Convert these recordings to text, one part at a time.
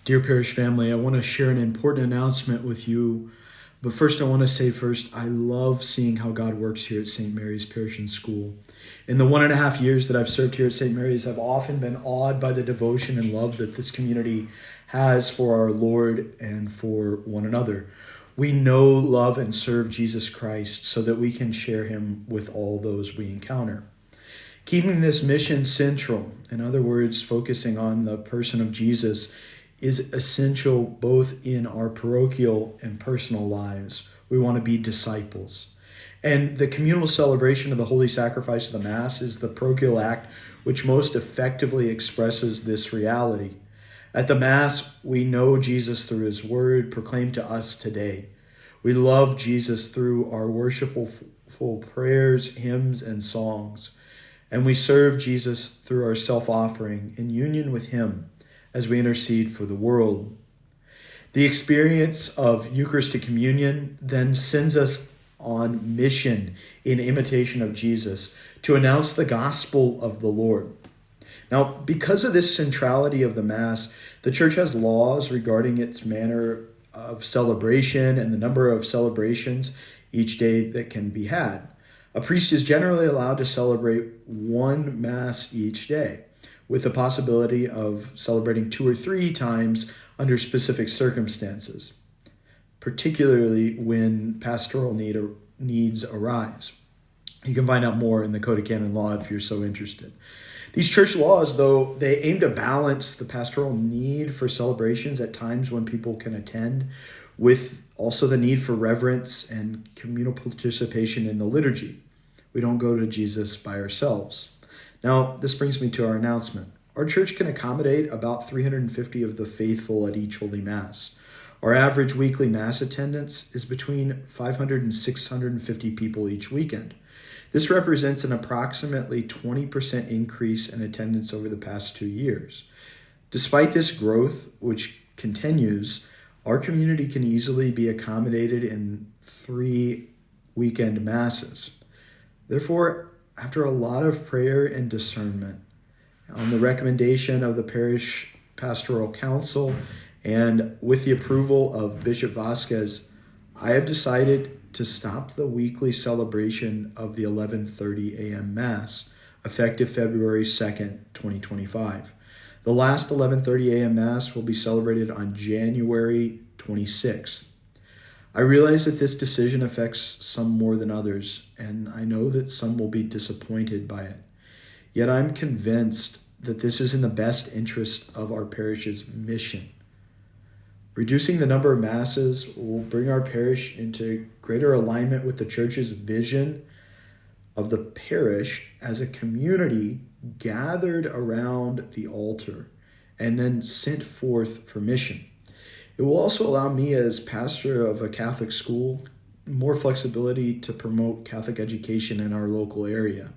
Dear Parish family, I want to share an important announcement with you. But first, I want to say I love seeing how God works here at St. Mary's Parish and School. In the 1.5 years that I've served here at St. Mary's, I've often been awed by the devotion and love that this community has for our Lord and for one another. We know, love, and serve Jesus Christ so that we can share him with all those we encounter. Keeping this mission central, in other words, focusing on the person of Jesus, is essential both in our parochial and personal lives. We want to be disciples. And the communal celebration of the Holy Sacrifice of the Mass is the parochial act which most effectively expresses this reality. At the Mass, we know Jesus through his word proclaimed to us today. We love Jesus through our worshipful prayers, hymns, and songs. And we serve Jesus through our self-offering in union with him as we intercede for the world. The experience of Eucharistic communion then sends us on mission in imitation of Jesus to announce the gospel of the Lord. Now, because of this centrality of the Mass, the Church has laws regarding its manner of celebration and the number of celebrations each day that can be had. A priest is generally allowed to celebrate one Mass each day, with the possibility of celebrating 2 or 3 times under specific circumstances, particularly when pastoral needs arise. You can find out more in the Code of Canon Law if you're so interested. These church laws, though, they aim to balance the pastoral need for celebrations at times when people can attend, with also the need for reverence and communal participation in the liturgy. We don't go to Jesus by ourselves. Now, this brings me to our announcement. Our church can accommodate about 350 of the faithful at each Holy Mass. Our average weekly Mass attendance is between 500 and 650 people each weekend. This represents an approximately 20% increase in attendance over the past 2 years. Despite this growth, which continues, our community can easily be accommodated in 3 weekend Masses. Therefore, after a lot of prayer and discernment, on the recommendation of the Parish Pastoral Council and with the approval of Bishop Vasquez, I have decided to stop the weekly celebration of the 11:30 a.m. Mass, effective February 2nd, 2025. The last 11:30 a.m. Mass will be celebrated on January 26th. I realize that this decision affects some more than others, and I know that some will be disappointed by it. Yet I'm convinced that this is in the best interest of our parish's mission. Reducing the number of Masses will bring our parish into greater alignment with the Church's vision of the parish as a community gathered around the altar and then sent forth for mission. It will also allow me, as pastor of a Catholic school, more flexibility to promote Catholic education in our local area.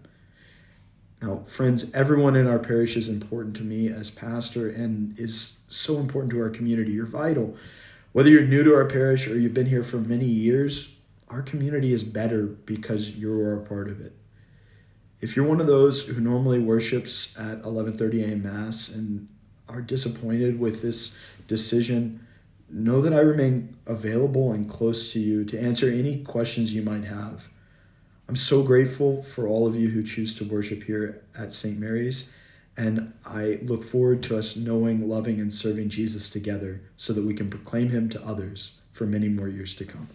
Now, friends, everyone in our parish is important to me as pastor and is so important to our community. You're vital. Whether you're new to our parish or you've been here for many years, our community is better because you're a part of it. If you're one of those who normally worships at 11:30 a.m. Mass and are disappointed with this decision, know that I remain available and close to you to answer any questions you might have. I'm so grateful for all of you who choose to worship here at St. Mary's, and I look forward to us knowing, loving, and serving Jesus together so that we can proclaim him to others for many more years to come.